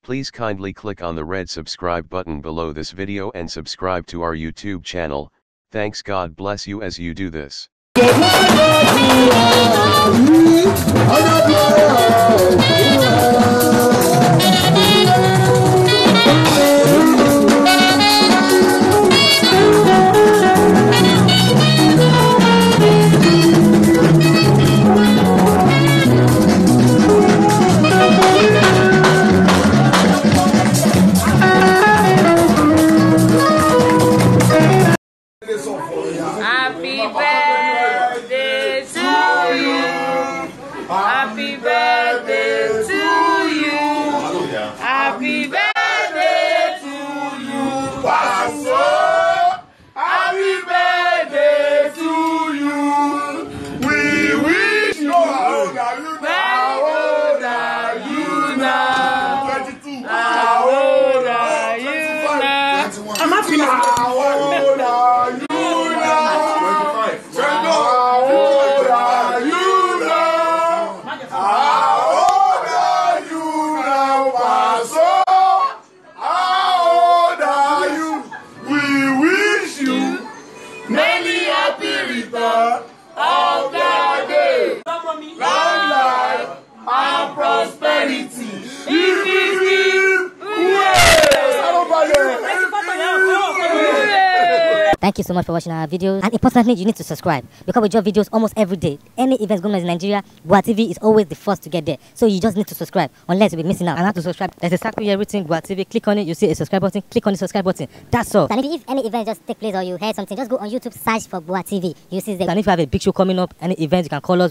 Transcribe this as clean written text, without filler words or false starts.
Please kindly click on the red subscribe button below this video and subscribe to our YouTube channel. Thanks, God bless you as you do this. Happy birthday to you. Happy birthday to you. Happy birthday to you, Pasuma. Happy birthday to you. We wish you how old are you now? 22. How old are you now? I'm happy now. How old are you? Of the day, long life and prosperity. Thank you so much for watching our videos, and importantly, you need to subscribe because we drop videos almost every day. Any events going on in Nigeria, Gua TV is always the first to get there, so you just need to subscribe unless you'll be missing out. And how to subscribe? There's a circle here everything Gua TV. Click on it, you see a subscribe button. Click on the subscribe button. That's all. And if any event just take place or you heard something, just go on YouTube, search for Gua TV. You see the. And if you have a big show coming up, any event, you can call us.